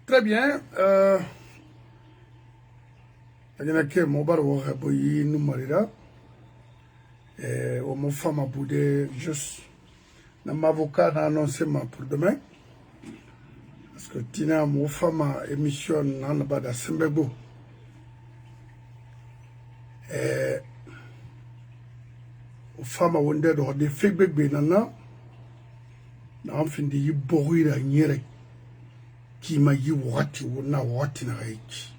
Très bien. Il y a qui m'ont au mon femme a boudé juste. Mon avocat a annoncé pour demain. Parce que Tina, mon femme a émission dans le bas de Simbego. Au femme a wondé de des feedback benana. Na fin de yi bohira nyere. Qui m'a dit wati wona wati na reiki.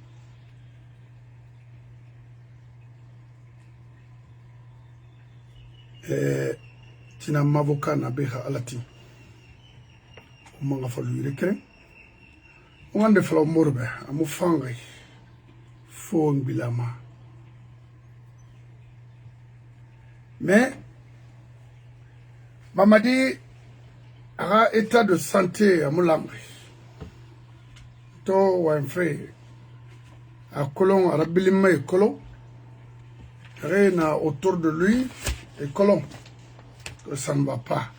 Tina mavoka na beha alati. Umanga falu yireke. Ungande fala morbe amu fangai. Fong bilama. Mais Mamadi a état de santé à Moulamri. To Wanfrey à Colon, à Rabilima et Colon. Rien autour de lui et Colon. Que ça ne va pas.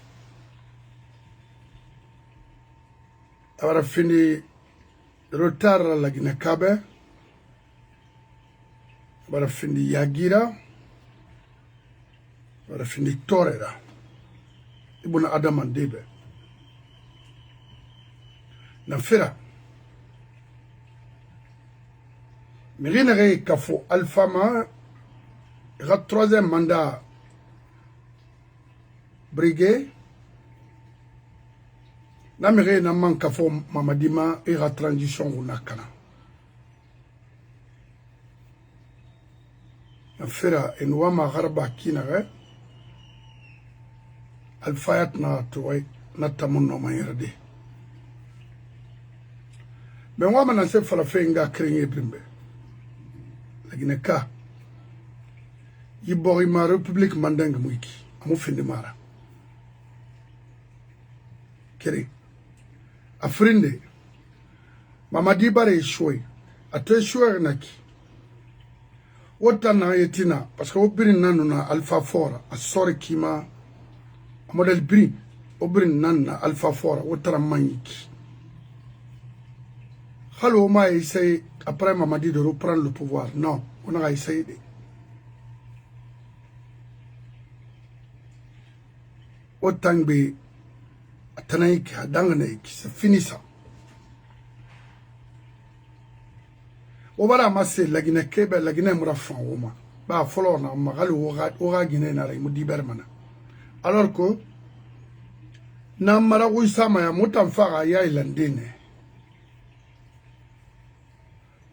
Alors fini retard à la Guinée-Kabe. Alors fini Yagira. Alors fini Torera. Ibn Adam Andebe. Nafira. Mirine Kafo Alphama. Il y a troisième mandat. Briguet. Namire na man Kafo Mamadima. Il y a transition ou nakana. Nafira. Enouama Harba Kinare. Alfayat na tuwai na tamun no mayerde. Ben wa mana se fala fe nga krenye brimbe. Lagine ka. Yibori ma République mandeng muiki. Amu finde mara. Kere. Afrindi. Mamadi bare shwe. Ate shwe naki. Wota na yetina. Parce que obirin nanu na Alpha Fora. Asore kima. Modèle Brin, Obrin Nana, Alpha Fora, Outra Magnique. Halo m'a essayé, après Mamadi, de reprendre le pouvoir. Non, on a essayé. Autant que Atanaïk, Danganek, c'est fini ça. On va ramasser la Guinée-Kebe, la Guinée-Mourafan, Oma. Bah, follow, on a Magal, Ora Guinée, Moudi Bermana. Alors que, na marawi sama ya mutamfara ya ilandine.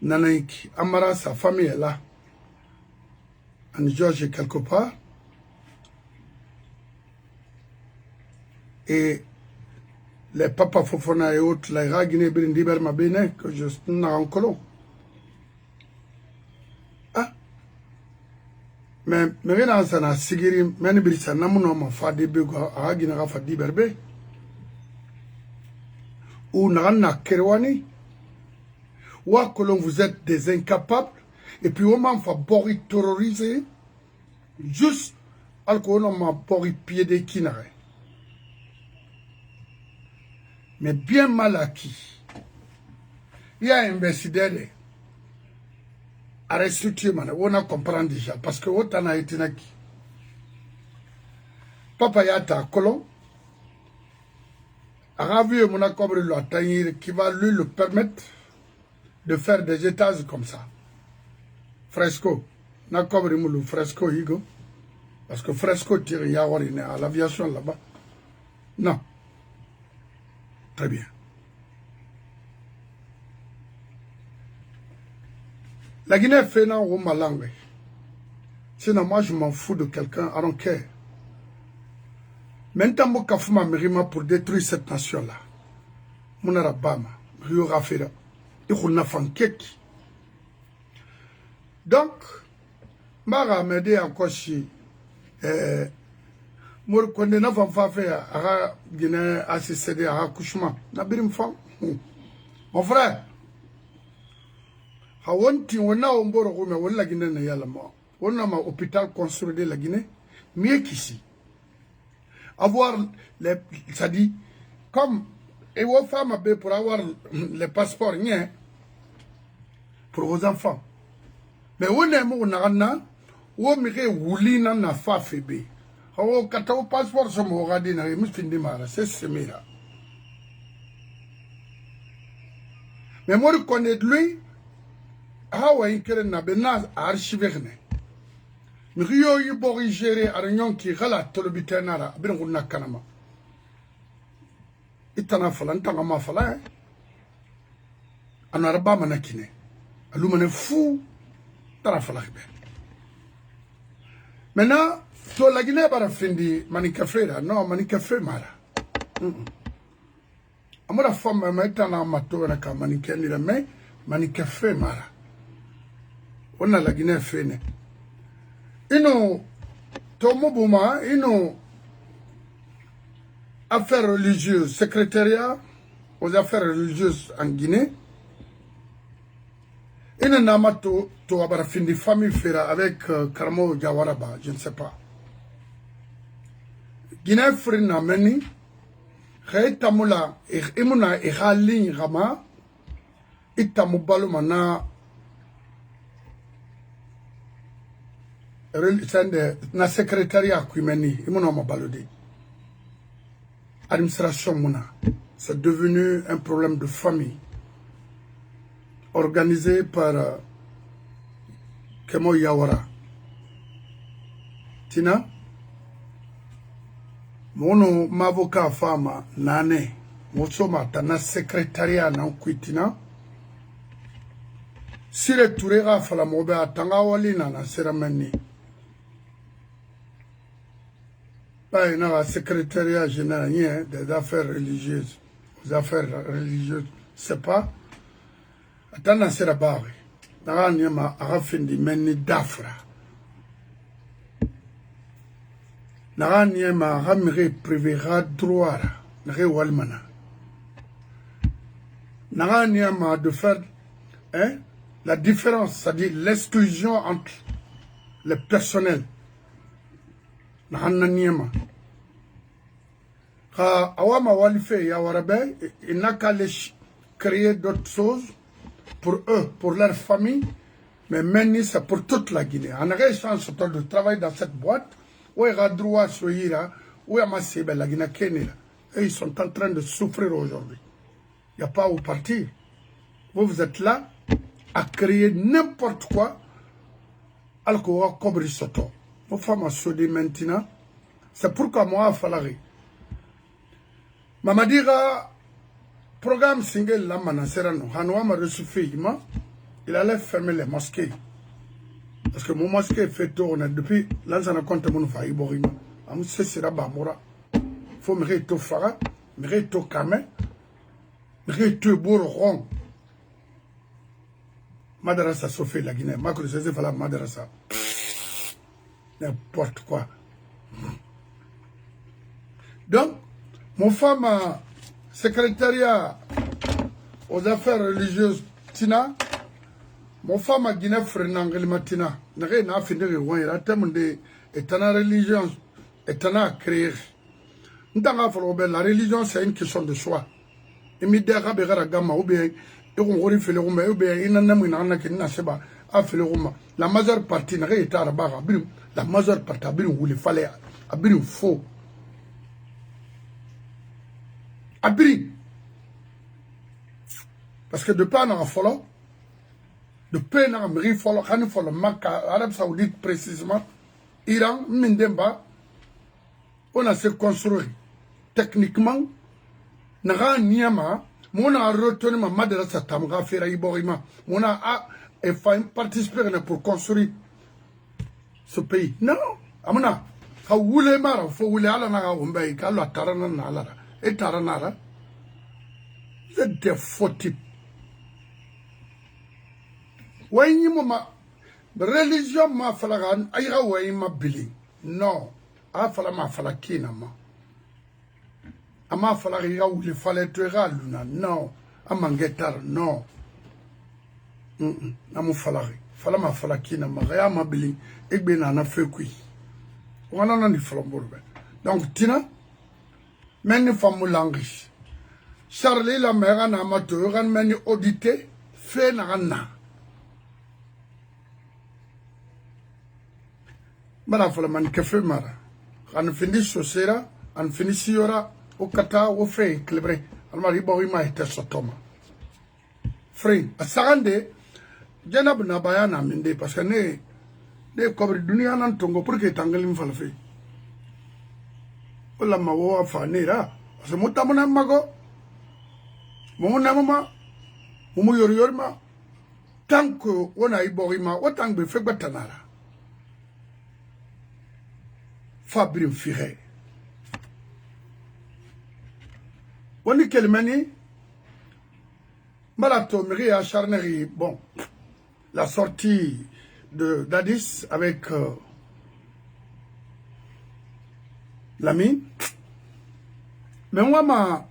Nanaiki, Amara, sa famille est là. En George quelque part. Et les papas Fofona et autres, les Raguiné Brindiber Mabene, que je suis en colon. Mais rien na sigiri meni birisa namuno ma fadi bego agina ga fadi berbe ou na kerwani wa colon vous êtes des incapables et puis on m'a fait bori terroriser juste alcool on m'a bori pied de kinare mais bien mal acquis il y a investissé à restructurer, on a compris déjà, parce que autant a été naki. Papa Yata Colon a vu mon accord qui va lui le permettre de faire des étages comme ça. Fresco. N'accord le fresco, Higo. Parce que fresco tire Yawarine à l'aviation là-bas. Non. Très bien. La Guinée fait non au malangue. Sinon, moi, je m'en fous de quelqu'un, I don't care. Maintenant, je vais faire Mirima pour détruire cette nation-là. Mon Arabama, Rio Rafira, il y a un keki. Donc, je vais m'aider encore si moi, quand je vais faire la Guinée ACCD à accouchement, je vais faire mon frère. Hawonti wana omboro kume wala Guinée na yala ma wana ma hôpital construit de la Guinée mieux qu'ici avoir les ça dit comme et vos femmes pour avoir les passeports pour vos enfants. Mais on est mon nana, ou mire wulina na fa febe. Oh, quand au passeport sur mon radina, il me fin de mara, c'est semira. Mais moi, je connais de lui, ah ouais, il na benaz archiverne. Mrio yi bori géré à réunion qui gala tolobitenara, ben on na kanama. Itana falan, tanga ma falan, anaraba manakine. Alumane fou, tara falakbe. Maintenant, to la Guinée bara findi manikafera, non manikafé mara. Amora femme maitana mato na ka manikeni la me manikafé mara. On a la Guinée fene. Ino Tomo Bouma, ino affaires religieuses, secrétariat aux affaires religieuses en Guinée. Ino namato to abara findi famille fera avec Karamo Diawaraba, je ne sais pas. Guinée frina meni, tamula imuna ihalin rama, itamubalu mana na secrétariat Kwimeni, imuna mabalodi. Administration muna, c'est devenu un problème de famille organisé par Kemo Yawara. Tina, mon avocat femme nane, mosoma tana secrétariat na kwitina. Sire Tourera fala mobe atanga walina na serameni. Pas un secrétariat général des affaires religieuses. Les affaires religieuses, c'est pas. Attends, c'est la barre. Naranyama a fini meni d'afra. Naranyama a ramire privera droit. Nare walmana. Naranyama de faire la différence, c'est-à-dire l'exclusion entre le personnel. Nahananyama. Awama walife ya warabe, il n'a qu'à créer d'autres choses pour eux, pour leur famille, mais maintenant c'est pour toute la Guinée. En réchance de travail dans cette boîte, où il y a droit sur Ira, où il y a Massébé, la Guinée Kenya. Et ils sont en train de souffrir aujourd'hui. Il n'y a pas où partir. Vous êtes là à créer n'importe quoi, alors qu'on va couvrir ce temps. Vos femmes se disent maintenant, c'est pourquoi moi, Falari. Mamadira, programme single la manaserano, Hanoua m'a reçu fille, il allait fermer les mosquées. Parce que mon mosquée fait tourner depuis l'anzana compte mon faï borima. Amu se sera bamora. Faut me réto fara, me réto kame, me réto bourron. Madarasa Sophie la Guinée, ma que c'est la madarasa. N'importe quoi. Donc, mon femme secrétariat aux affaires religieuses, Tina, mon femme a Guinée Frenangel Matina, n'a rien à finir de la thème de étana religion, étana créer. La religion, c'est une question de choix. Et mi dera begara gamma ou bien, et on refait le rouma, ou bien, il n'a n'a qu'une naseba, a fait le rouma. La majeure partie n'a rien été à la barre, la majeure partie a bien où il fallait, a bien faux. Abri. Parce que de pas dans la follow, de peine dans la follow, quand il faut le Makkah, Arabie Saoudite précisément, Iran, Mindemba, on a se construit. Techniquement, n'a niama, mon a retenu ma madrasa tamga fera iborima, mon a participé pour construire ce pays. Non, amuna, ka wule mara, faut wule ala na umbai, ka lo tarana na ala. Et taranara, c'est des faux types. Wayni mama, religion ma falagan, aïra way ma bili. Non, a fala ma falakina ma. Ama falaga ou le fallait tuera luna, non. Amangetar, non. Amu falari, fala ma falakina ma, rea ma bili, ekbena na fekui. Wana na ni flambourbe. Donc, Tina, many family language. Charlie la mère na amateur ran meni audité fait na na. Mara fala man kefe mara. An fini sosera, an fini siora o kata o fe clebre. Almari bo ma ite sotoma. Frère, asagande janab na bayana minde parce que ne kobre dunia nan tongo pour que tangalim falfe. Wala ma wo afanira. Parce que mutamuna mago Momo namama, momo yorma, tant que on a iborima, autant que fait batanara. Fabrim Firé. On dit quelle manie? Malato, Miri à Charnerie, bon, la sortie d'Addis avec Lamine. Mais moi,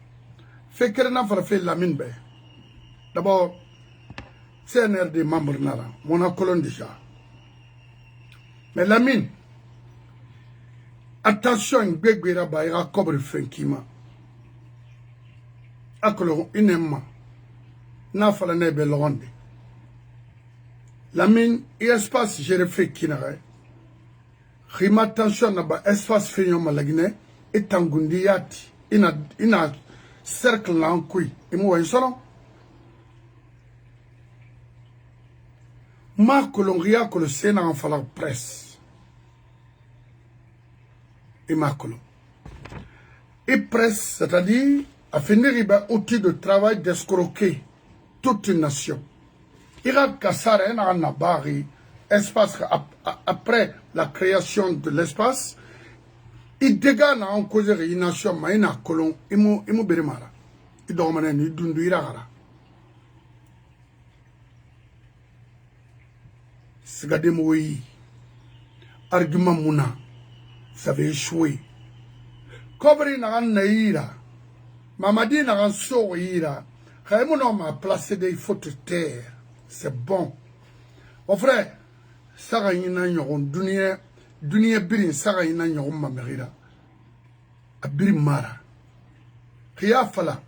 fait que n'a pas fait la mine. D'abord, CNRD membre nara, mon a colonne déjà. Mais la mine, attention, une béguera baïra cobre fenkima. Akolo inema, n'a pas la nebe l'onde. La mine, espace, j'ai refait kinare. Rima attention n'a pas espace fignon malagine, et tangundiyati, ina cercle lankui et moi solo ma colongia que le Sénat en fala presse et ma colon et presse c'est-à-dire à finir un outil de travail d'escroquer toute une nation. Irak Kassare en Nabari espace après la création de l'espace. Il dégage en cause de une nation, mais il a colon, il m'a bérimara. Il doit m'en aller, il ira. C'est gardé moi, argument mouna, ça va échouer. Cobri n'a rien naïra, Mamadi n'a rien sourira. Raymond m'a placé des fautes de terre, c'est bon. Mon frère, ça va y en dunia. Dunia birin saga ina nyogum mamerira abiri mara khiya fala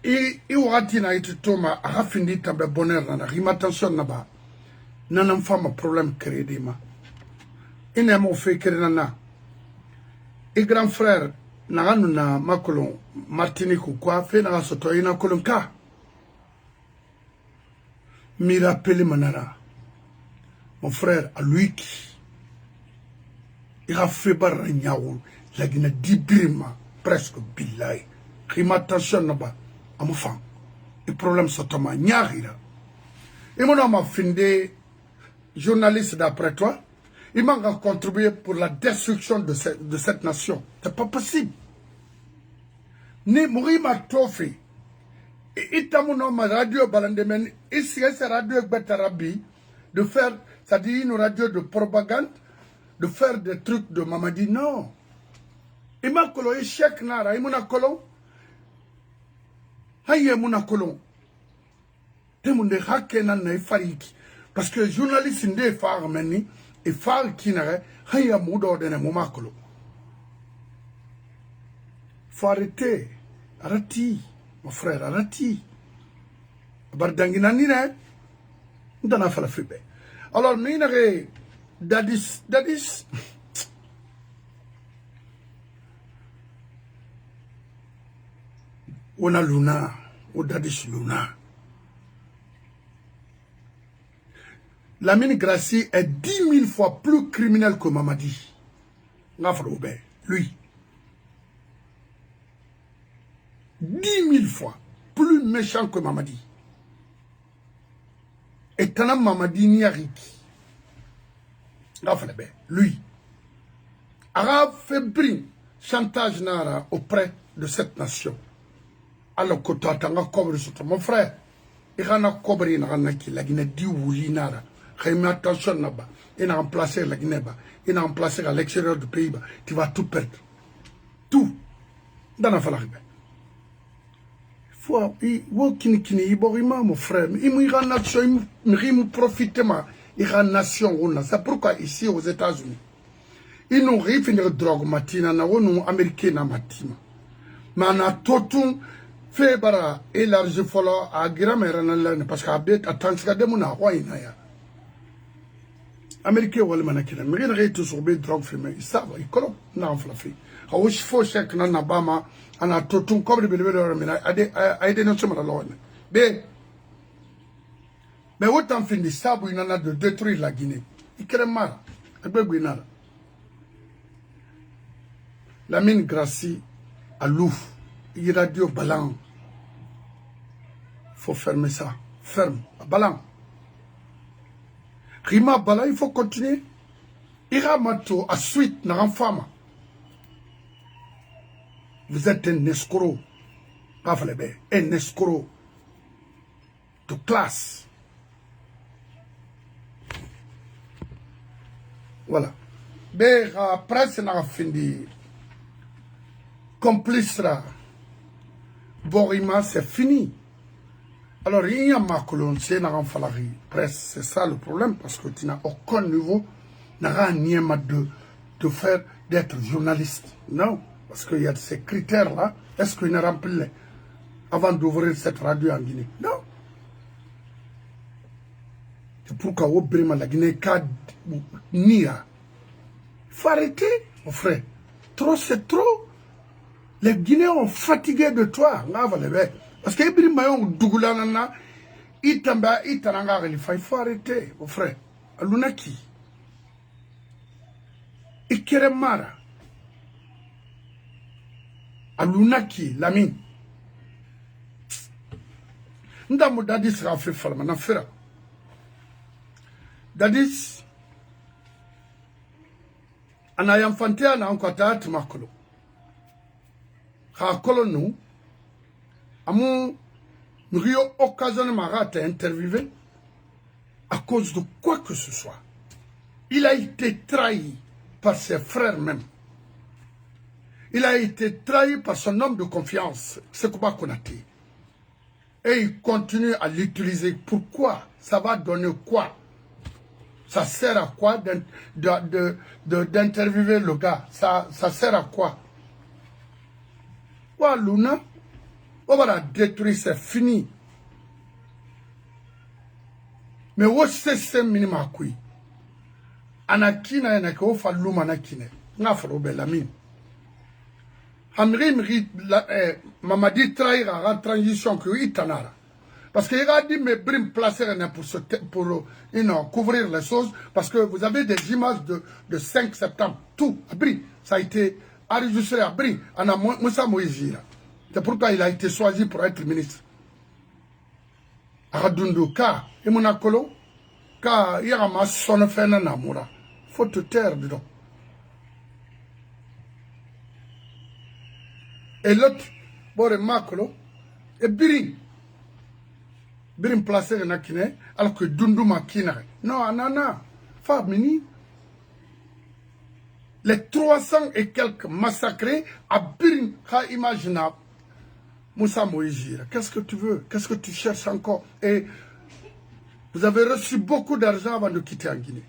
i wati na itoma afindi tambe bonheur na rima tension na ba nanam fama problème créé ma ina mo fait créer na et grand frère na na makolon Martinique ou quoi fait na soto ina kolonka mi rappelle manara mon frère à lui qui il a fait barre niaou la guinée d'Ibrima presque billahi rima attention naba amufan et problème sotoma niarira et mon homme a findé journaliste d'après toi il m'a contribué pour la destruction de cette nation. C'est pas possible ni mourima tofi et itamuno ma radio balandemen ici c'est radio betarabi de faire c'est-à-dire une radio de propagande de faire des trucs de Mamadi, non. Il m'a collé échec nara, il m'a collé. Haye m'a collé. Il m'a collé. Parce que les journalistes ne sont pas meni et far qui n'arrête, haye m'a donné m'a collé. Faut arrêter. Arrêtez, mon frère, arrêtez. Bardangina nina, n'en a pas la fibre. Alors, nous n'avons Dadis, on a Luna, ou Dadis Luna. Lamine Grassi est 10 000 fois plus criminel que Mamadi. Lui. 10 000 fois plus méchant que Mamadi. Et tant Mamadi Niariki. Lui, a fait brin chantage nara auprès de cette nation. Alors que tu as cobre sur mon frère, il y a un cobre qui la Guinée dit oui nara. Il attention là-bas. Il a remplacé la Guinée, il a remplacé à l'extérieur du pays. Tu vas tout perdre. Tout. Dans la falaribe. Faut, mon frère, il y a une nation, il profite. Il y a une nation, c'est pourquoi ici aux États-Unis, ils n'ont rien fini de drogue matina, na wonu américain na matima. Mais on a tout Fait bara élargi folo a grammaire na parce que abet atanska de mona hoina ya américain wala manakina mi gina gaitu so be drogue femme isaba ikolo na flafi hawish fo shek na bama ana totun kobre be be mina ade no chama la be mais autant fin de sabu ina de détruire la Guinée ikere mara ebe guinara la mine Gracie à Louf il radio Balan. Il faut fermer ça. Ferme. Balan. Rima Balan, il faut continuer. Ira Mato, à suite, n'a femme. Vous êtes un escroc. Un escroc de classe. Voilà. Mais après, c'est n'a fini. Complice là. Borima, c'est fini. Alors, il y a ma colonne, c'est n'a fallu presse. C'est ça le problème, parce que tu n'as aucun niveau, n'a rien de faire d'être journaliste. Non, parce qu'il y a ces critères-là. Est-ce qu'il n'a rempli avant d'ouvrir cette radio en Guinée? Non. C'est pourquoi au Brima, la Guinée, Nia. Il faut arrêter, mon frère. Trop, c'est trop. Les Guinéens ont fatigué de toi. Parce que les Mayon Dougoulana, il faut arrêter, mon frère. Alunaki. Ikeremara. Alunaki, l'ami. Ndamu Dadis sera fait falma, na fera. Dadis, anayam fantea na ankwata makolo. Nous avons eu occasionnellement à interviewer à cause de quoi que ce soit. Il a été trahi par ses frères même. Il a été trahi par son homme de confiance, Sekouba Konaté. Et il continue à l'utiliser. Pourquoi? Ça va donner quoi? Ça sert à quoi d'interviewer le gars? Ça sert à quoi? Luna, on va la détruire, c'est fini. Mais où c'est minima kui? Anakina yanake o fallu manakine. Nga falo belami. Hamri Mamadi trahira la transition que itanara. Parce qu'il a dit mais brim placer pour couvrir les choses parce que vous avez des images de 5 septembre. Tout, abri, ça a été enregistré à Bri, Moussa Moïse. C'est pourquoi il a été choisi pour être ministre. Aradundu, ka, Imunakolo, ka, Yarama, son fena namura. Faut te taire dedans. Et l'autre, Bore Makolo, et Biri. Biri placé dans la Kine, alors que Dundu Makina. Non, Anana, Famini. Les 300 et quelques massacrés à Birin, imaginable. Moussa Moïse, qu'est-ce que tu veux? Qu'est-ce que tu cherches encore? Et vous avez reçu beaucoup d'argent avant de quitter en Guinée.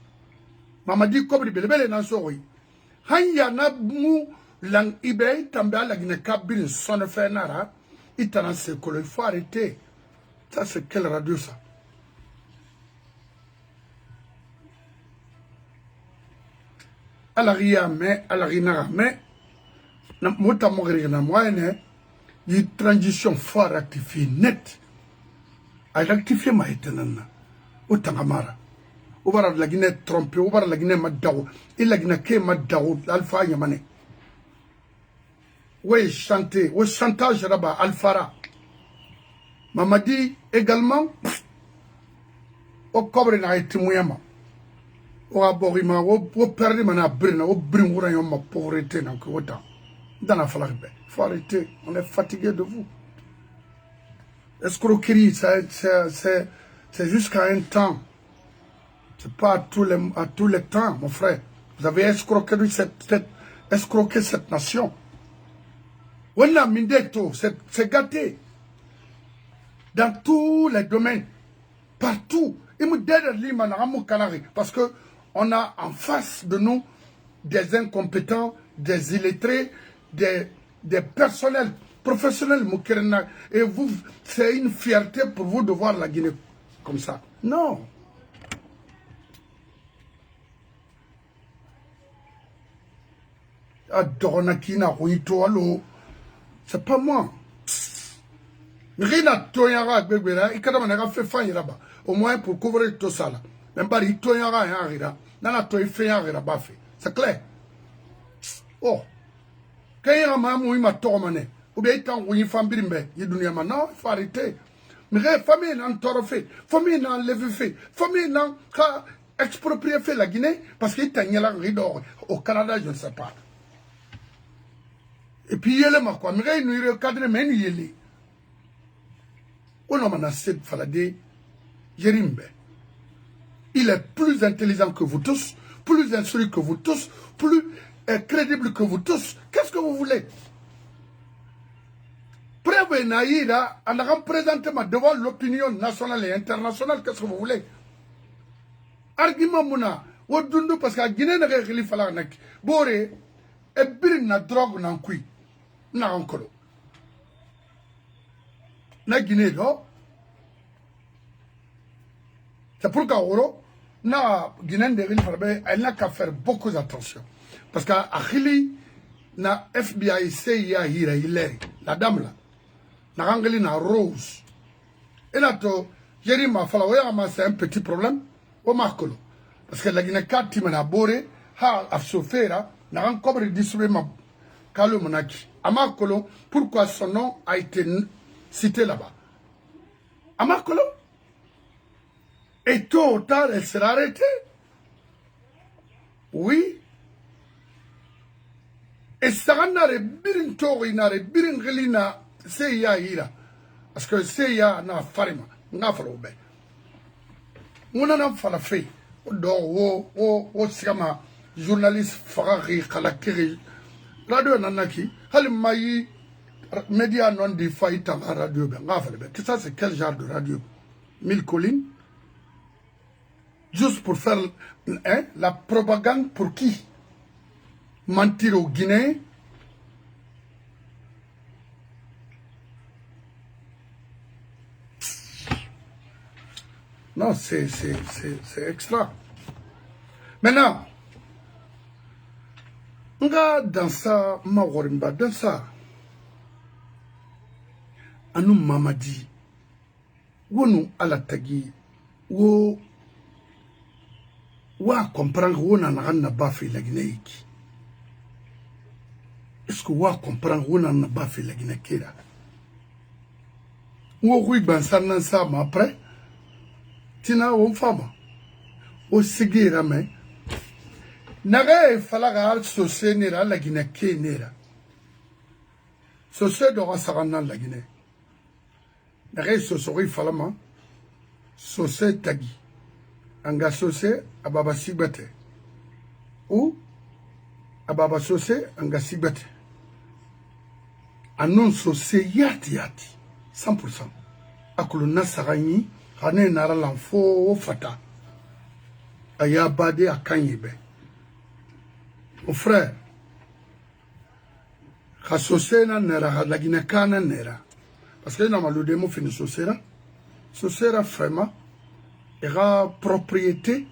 Mamadi Kobri Belebele Nansori. Hanya na mou lang ibey tambia la Guinée Kabin son fenara. Itana sekolo, il faut arrêter. Ça c'est quelle radio ça? Alaria mais alarina mais na mota mogri na moyenne y transition faut rectifier net a rectifier ma etenana otangamara obara la Guinée trompé obara la Guinée madaw et la Guinée ke madaw alpha yamane ouais chanter au chantage raba alfara Mamadi également au cobre na etimuyama o aborima o perdre mana brina o brin wura yon ma pauvreté nan ko wota dans falakbe faut arrêter on est fatigué de vous escroquerie c'est jusqu'à un temps c'est pas à tous les temps mon frère vous avez escroqué cette nation on a mindeto c'est gâté dans tous les domaines partout et me parce que on a en face de nous des incompétents, des illettrés, des personnels professionnel Moukerena, et vous, c'est une fierté pour vous de voir la Guinée comme ça. Non. C'est pas moi. Rina Toyara Bebera, et quand on a fait fan au moins pour couvrir tout ça. Même pas il Toyara et Harira. Nana Toy fait Harira Bafé. C'est clair. Oh. Quand il y a un maman, il m'a tourné. Ou bien il t'a envoyé une femme brimbe. Il dit non, il faut arrêter. Mais la famille n'a pas fait. Famille n'a levé fait. Famille n'a pas exproprié fait la Guinée parce qu'il t'a nié la rideau. Au Canada, je ne sais pas. Et puis il y a le quoi. Mais il nous recadre, mais il y a les. On a cette falade. Yerimbe. Il est plus intelligent que vous tous, plus instruit que vous tous, plus crédible que vous tous. Qu'est-ce que vous voulez? Preuve naïra, en a présenté devant l'opinion nationale et internationale. Qu'est-ce que vous voulez? Argument mouna, ou dundu parce que Guinée n'a rien fait la nek. Boré, et bir na drogue na kui, na ankolo. Na Guinée do. C'est pour qu'Auro, na Guinée de Rili Farbe, elle n'a qu'à faire beaucoup d'attention. Parce qu'à Achili, na FBI, CIA, Hira, Hilaire, la dame là, na Angeli, na Rose. Et là, Jerry m'a fallu, c'est un petit problème, au Marcolo. Parce que la Guinée 4 timena na boré, ha, a souffert, na encore distribué ma Kalo Monaki. À Marcolo, pourquoi son nom a été cité là-bas? À Marcolo? Et tôt ou tard, elle sera arrêtée. Oui. Et ça n'a pas birin tori n'a pas birin gelina CIA ira. Parce que CIA n'a farima n'a pas l'obé. On n'a pas la fait. O sigama journaliste farari kalakiri. Radio nanaki. Halimayi média non di faïta radio ben. N'a pas l'obé. Ça c'est quel genre de radio? 1000 collines. Juste pour faire la propagande pour qui? Mentir aux Guinéens? Non, c'est extra. Maintenant, on va dans ça, dans ça, anou mamadi, ou nous à la tagi, ou comprendre où on a pas fait la Guinée. Est-ce que vous comprenez où on a pas fait la Guinée? Ou oui, ben ça n'a ça, mais après, tina ou femme, au séguira, mais n'a fallu saucer nera la Guinée nera. Saucer de Rassarana la Guinée. N'a saucer falama, saucer tagi. Anga saucer à Baba Sigbate. Ou à Baba saucer anga Sigbate. Annonce c'est yati 100%. Akulu nasarani hane nara l'enfant fata. Aya bade akanyebe. Mon frère, khasose na nera la Guinée-Kana nera. Parce que na malude mo fini sosera. Sosera vraiment era propriété,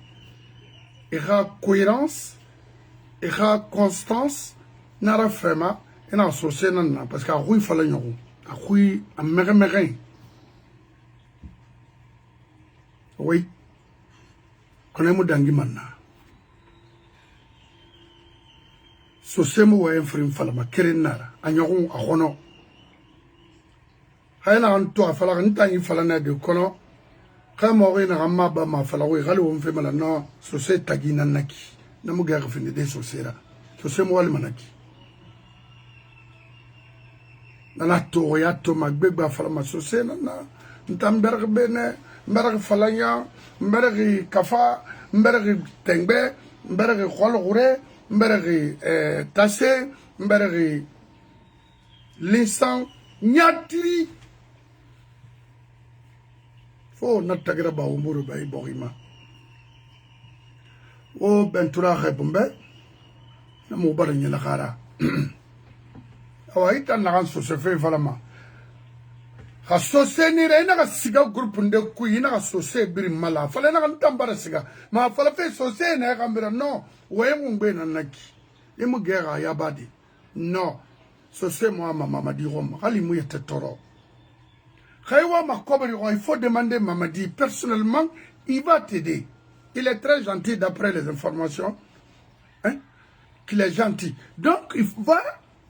era cohérence, era constance, nara vraiment. Et non, c'est non, parce qu'à Rui fallait n'y à Rui, à Mérin. Oui. Connais-moi d'angi manna. Sosemo wa enfrim falama kerenara. Agnoron à Rono. Hayna anto a falak ntangi falana de kono. Kamori na ramma ba ma falawi galo on fait malana. Sosé tagina naki. Namu gare fini de sosera. Sosemo wal manaki. Nana toya to magbegba falama sosé nana ntamberg bene mberg falanya mberg kafa mberg tengbe mberg khwalgure mberg tassé mberg l'instant nyatri fo natagra ba umuru bay borima o bentura khebumbe namu baranya la khara Hawaïta n'a se fait vraiment. Ha sosé ni re na siga groupe de kuyi na sosé biri mala. Fale na tambara siga. Ma fala fe sosé na gambira no. Waye mungbe na naki. Imu gera ya badi. Non. Sosé moi Mamadi Roma. Kali mu yete toro. Kaiwa makobri il faut demander Mamadi personnellement, il va t'aider. Il est très gentil d'après les informations. Hein? Qu'il est gentil. Donc il va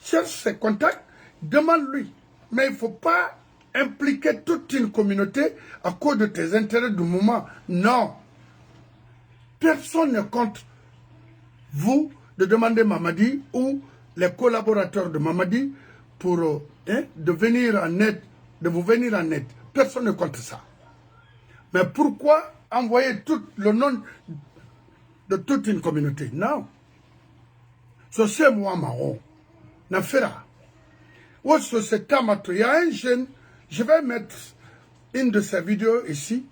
chercher ses contacts, demande-lui. Mais il ne faut pas impliquer toute une communauté à cause de tes intérêts du moment. Non. Personne ne compte vous de demander Mamadi ou les collaborateurs de Mamadi pour de venir en aide, de vous venir en aide. Personne ne compte ça. Mais pourquoi envoyer tout le nom de toute une communauté? Non. C'est moi marron. Nafera. Il y a un jeune, je vais mettre une de ses vidéos ici.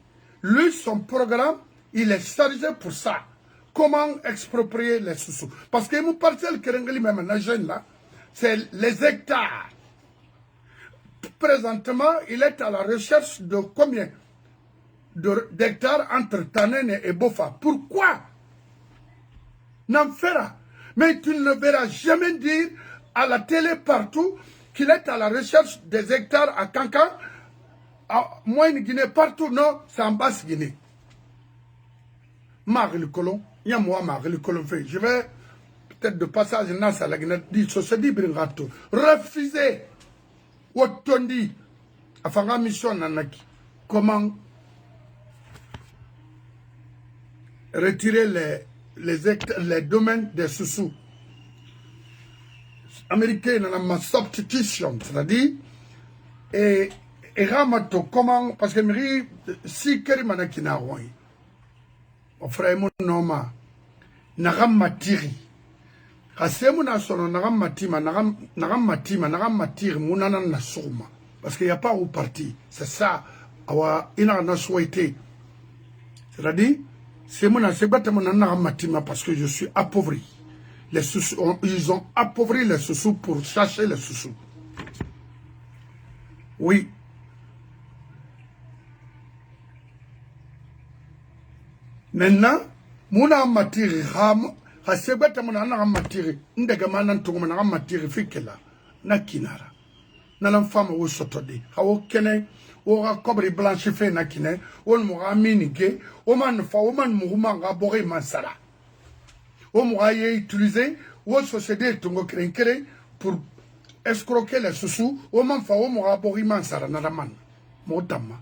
Lui, son programme, il est chargé pour ça. Comment exproprier les sous-sous. Parce que mon parcelle Kerengali, même la jeune là, c'est les hectares. Présentement, il est à la recherche de combien d'hectares entre Tanen et Bofa. Pourquoi? N'enfera. Mais tu ne le verras jamais dire à la télé partout qu'il est à la recherche des hectares à Kankan, à Moyenne-Guinée, partout. Non, c'est en Basse-Guinée. Marie-le-Colon, il y a moi, Marie-le-Colon fait. Je vais peut-être de passage dans la Guinée, dit, ce dit, Bringato. Refusez. Otondi. Afanga mission nanaki. Comment retirer les domaines des sous-sous. Américains dans ma substitution, c'est-à-dire, et Ramato, comment, parce que si Kerimana qui n'a rien, mon frère, mon nom, Nagam Matiri, Kasemuna sono Nagam Matima, Nagam Matiri, Munanan Nasuma, parce qu'il n'y a pas où partir, c'est ça, il a souhaité, c'est-à-dire, c'est mon Nagam Matima parce que je suis appauvri. Les sous, ils ont appauvri les sous pour chercher les sous. Oui. Maintenant, Mouna Matiri, Hasebata Mouna Matiri, Ndegamanan Tungana Matiri Fikela, Nakinara. Nalan femme au sotodi, Hawo Kene, Ora Cobri Blanche Fe Nakine, On Mouramini Gay, Oman Fa, Oman Moumanga Bori Mansara. On m'a utilisé ou société Tungo Krenkere pour escroquer les sous-sous. On m'a fait au m'a aboriman Saranaraman. Motama.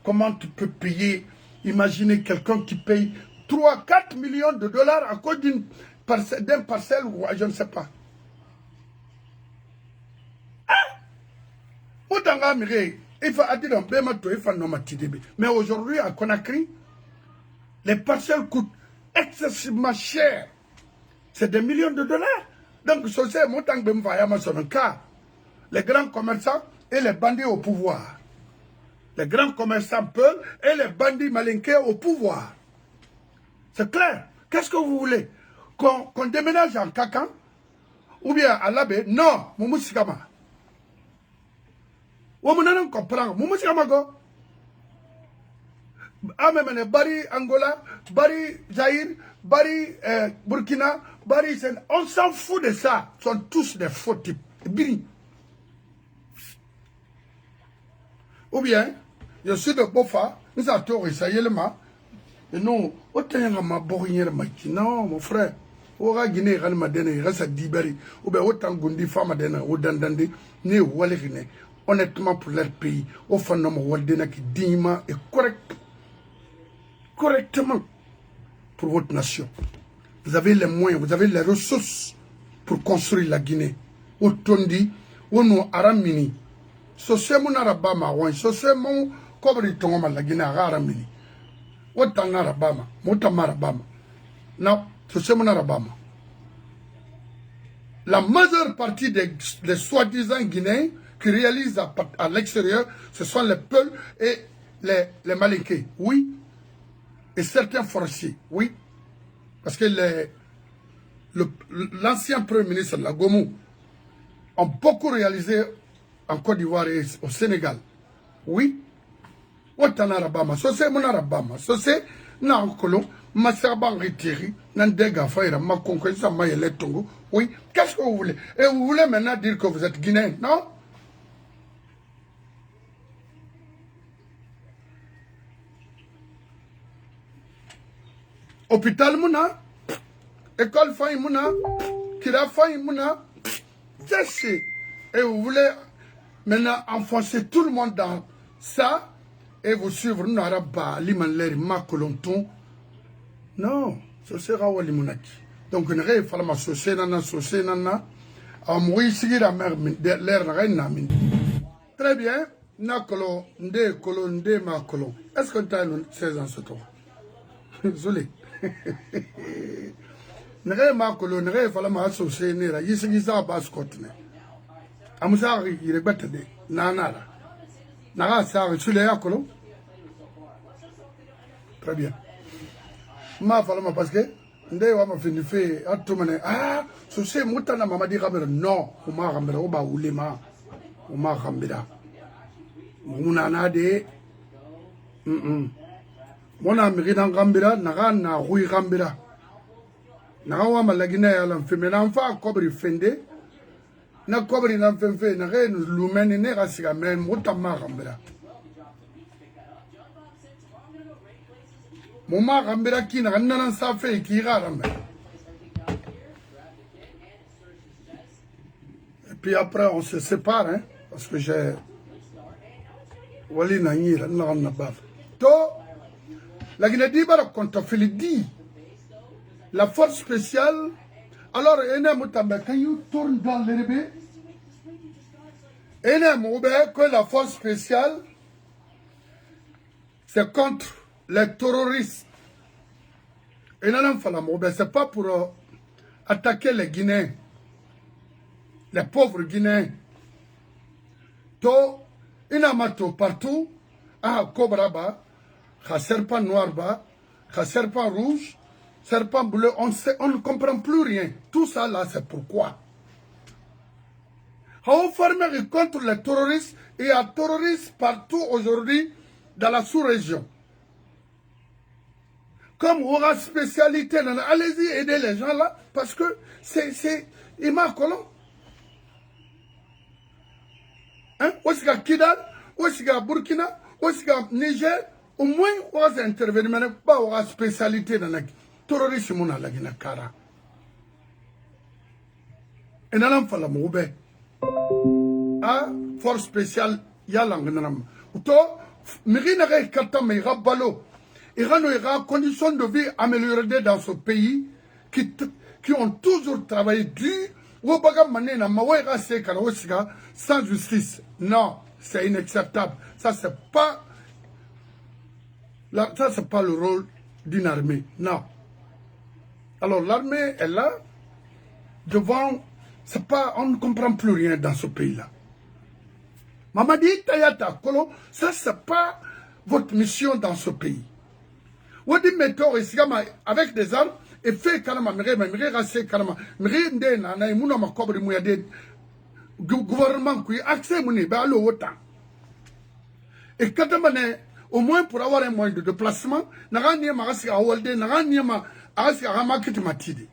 Comment tu peux payer? Imaginez quelqu'un qui paye 3-4 millions de dollars à cause d'un parcelle ou je ne sais pas. Motanga Mire, il faut dire un peu il faut nommer. Mais aujourd'hui à Conakry, les parcelles coûtent excessivement cher. C'est des millions de dollars. Donc, c'est mon temps de me car les grands commerçants et les bandits au pouvoir. Les grands commerçants peuvent et les bandits malinqués au pouvoir. C'est clair. Qu'est-ce que vous voulez? Qu'on déménage en Kakan ou bien à l'abbé? Non, Moumousikama. Ou mon comprend. Moumousikama go. Amemene Bari Angola, Bari Zaïre, Bari Burkina, Bari Sen. On s'en fout de ça. Ils sont tous des faux types. Biri. Ou bien, je suis de Bofa, nous avons tout récemment. Et non, autant ma bourrière maïki. Non, mon frère. Ora Guinée, Ranma Dene, Rasa Diberi, ou bien autant Gundi, Fama Dena, ou Dandande, né ou Walerine. Honnêtement pour leur pays, au fond, non, Waldena qui dignement et correctement pour votre nation. Vous avez les moyens, vous avez les ressources pour construire la Guinée. Otondi, Ono Aramini. C'est mon Arabama, c'est mon Kobri Tongoma, la Guinée Aramini. Otan Arabama, Motamarabama. Non, c'est mon Arabama. La majeure partie des soi-disant Guinéens qui réalisent à l'extérieur, ce sont les Peuls et les Malinqués. Oui. Et certains forestiers, oui. Parce que l'ancien premier ministre, la Gomu, ont beaucoup réalisé en Côte d'Ivoire et au Sénégal. Oui. Autant arabama, so c'est mon arabama, so c'est na kolon, ma serban retiri, nan dega faïra, ma conquête, ma yele tongo. Oui, qu'est-ce que vous voulez? Et vous voulez maintenant dire que vous êtes guinéen, non? Hôpital mouna, école faï mouna, kira faï mouna, c'est. Et vous voulez maintenant enfoncer tout le monde dans ça et vous suivre n'araba limanleri ma kolonton. Non, ce sera wali munaki. Donc ne ré fala ma sosé nana a mouri sigira mer l'air na min. Très bien, na kolon nde ma kolon. Est-ce que tu as 16 ans sur toi? Désolé. Ne ré ma kolon, ne ré fala ma sosé nera yisigi sa bas kotne. Amusari il est bête de nanara. Nara sa sur les kolon. Très bien. Ma falama parce que ndé wa ma fini fait atumane so c'est mutana mama di kamera non uma kamera oba ulema uma kamera muna na de mona mirina kamera naga na hui kamera naga wa malagina ya lam femena mfa kobri fende na kobri na femfe na re lumene ne rasika men mutama kamera Moma Rambera qui n'a rien à faire qui ira et puis après on se sépare hein, parce que j'ai Wali Nanyir to la Guinée contre Philippe la force spéciale alors Ene Moutambe quand you tourne dans l'herbe Ene Moube que la force spéciale c'est contre les terroristes. Et non, c'est pas pour attaquer les Guinéens, les pauvres Guinéens. To, inamato partout, cobra ba, serpent noir ba, serpent rouge, serpent bleu, on ne comprend plus rien. Tout ça là, c'est pourquoi. On forme contre les terroristes et il y a terroristes partout aujourd'hui dans la sous-région. Comme on a spécialité, allez-y aider les gens là, parce que c'est Ima Kolon. Hein? Aussi à Kidal, aussi à Burkina, aussi à Niger, au moins on va intervenir, mais pas on a spécialité dans la terrorisme, on a la Guinée-Kara. Et dans l'enfant, moube. Force spéciale, il y a l'anganam. Ou to, Mirina Katam et Rabalo. Il y a des conditions de vie améliorées dans ce pays qui ont toujours travaillé dur. Sans justice. Non, c'est inacceptable. Ça, c'est pas le rôle d'une armée. Non. Alors, l'armée est là, devant. C'est pas, on ne comprend plus rien dans ce pays-là. Mamadi Tayata Kolo, ça, c'est pas votre mission dans ce pays. Wadi mettons avec des armes et fait kanama mire rassé kanama mire ndena na imuna makobri muyade gouvernement qui accès muni ba lo wota et katamane au moins pour avoir un moyen de déplacement nagani magasi awalde nagani ma agasi amakiti matidi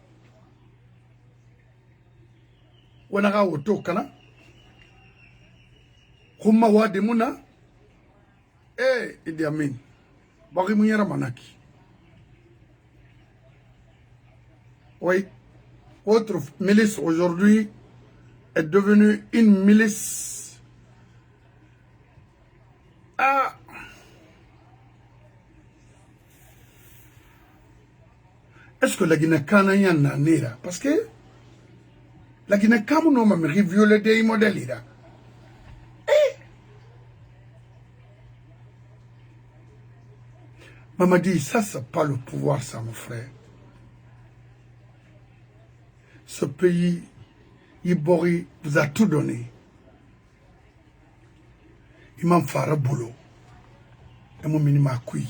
wanaga woto kana khumma wadi muna Idi Amin bagi muyara manaki. Oui, votre milice aujourd'hui est devenue une milice. Est-ce que la Guinée-Canaya n'a pas? Parce que la Guinée-Canaya n'a pas violé des modèles. Maman dit, ça c'est pas le pouvoir, ça mon frère. Ce pays, Ibori vous a tout donné. Il m'a fait un boulot. Et mon minima kui.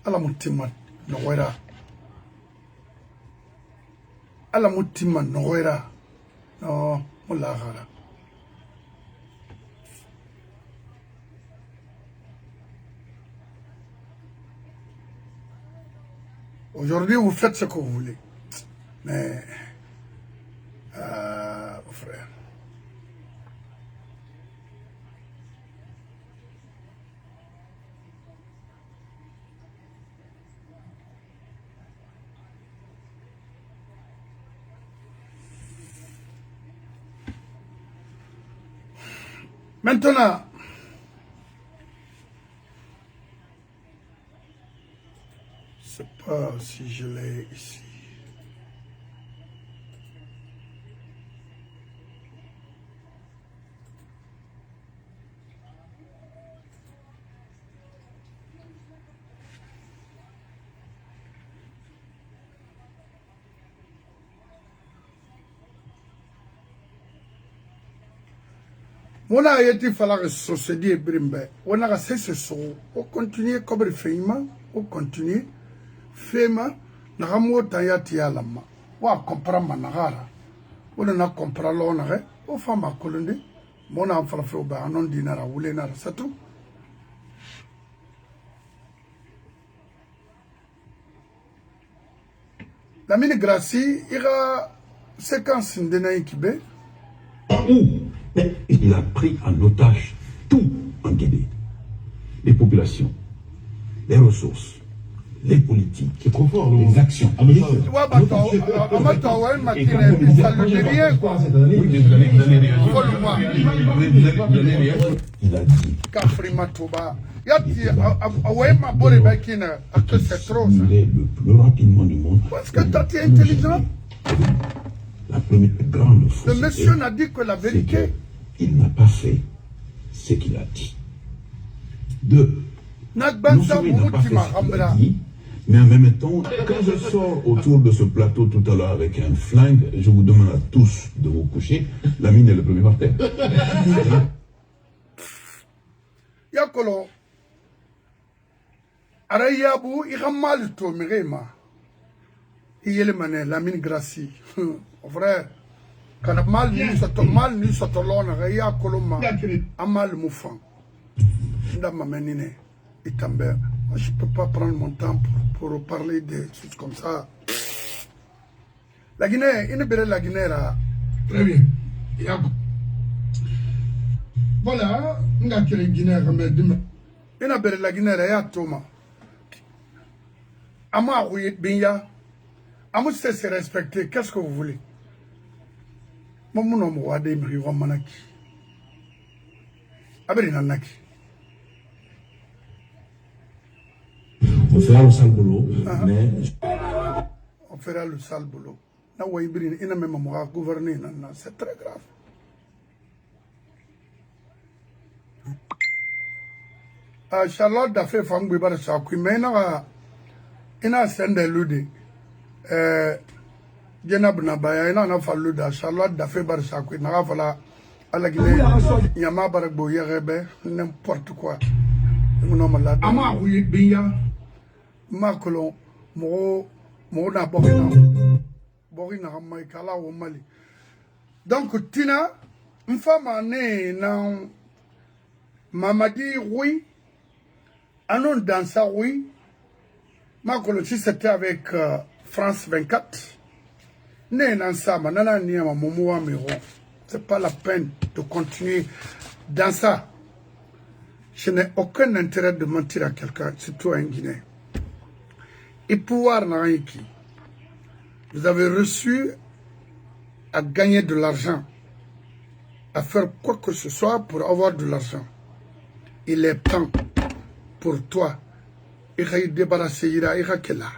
Ala mutima noera. Ala mutima noera. Non, Aujourd'hui, vous faites ce que vous voulez. Mais, frère. Maintenant, je ne sais pas si je l'ai ici. On a été fallu société brimbe. On a cessé ce on continue comme le film, on continue. Fema, n'amo tayati alama. Wa comprendre managara. On a comprendre l'honneur. On fait ma colonie. Mon enfant fait au bar non dinara ou l'énara, c'est tout. La mine Gracie ira séquence de Kibé. Il a pris en otage tout en Guinée. Les populations, les ressources, les politiques, les actions. Il a dit le plus rapidement du monde. Parce que tu es intelligent. La première grande faute. Le monsieur n'a dit que la vérité. Il n'a pas fait ce qu'il a dit. Deux, non seulement il n'a pas fait ce qu'il a dit, mais en même temps, quand je sors autour de ce plateau tout à l'heure avec un flingue, je vous demande à tous de vous coucher, la mine est le premier par terre. Yakolo, Arayabu, Iramal Tomirema, Yelemane, la mine Gracie, frère. Quand mal nous sommes là, il y a Coloma, Amal Moufan. Dans ma menine, et Tambert. Moi, je ne peux pas prendre mon temps pour parler de choses comme ça. La Guinée, il ne la Guinée là. Très bien. Voilà, on a créé la Guinée. Il n'a pas la Guinée, il y a Thomas. Ama oui, bien, Ama se respecter. Qu'est-ce que vous voulez? Mon nom est Ademri Romanaki. Aberinanaki. On fera le sale boulot, mais. On fera le sale boulot. Il n'a même pas gouverné, c'est très grave. Charlotte a fait femme de Barça, mais il a sendé l'udé. Jenab Nabaya, il a fallu de Charlotte d'affaires Barça, il n'a pas fallu à la Guinée. Il y a ma barbe, n'importe quoi. Ama oui, bien. Macolon, Mona Borina, Maïkala au Mali. Donc, Tina, une femme née dans Mamadi, oui. Anon dans ça, oui. Macolon, si c'était avec France 24. Né dans ça, manana ni ma momo amiro. C'est pas la peine de continuer dans ça. Je n'ai aucun intérêt de mentir à quelqu'un, surtout un Guinéen. Et pouvoir n'a rien qui. Vous avez reçu à gagner de l'argent, à faire quoi que ce soit pour avoir de l'argent. Il est temps pour toi. Il va débarrasser, il va qu'elle a.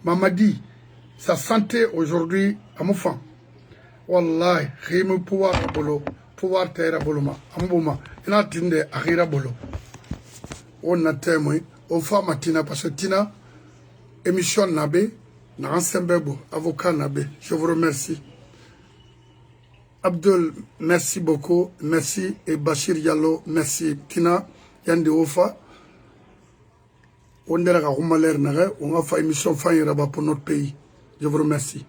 Mamadi, sa santé aujourd'hui, à mon fan. Wallahi, il me pouvoir à bolo, pouvoir terre à boloma, ambouma, il a tinde à rira bolo. On a témoin, au femme Tina, parce que Tina, émission Nabé, Nansembebo, avocat Nabé, je vous remercie. Abdul, merci beaucoup, merci, et Bachir Yallo, merci. Tina, Yandi Ofa, on a fait émission pour notre pays. Je vous remercie.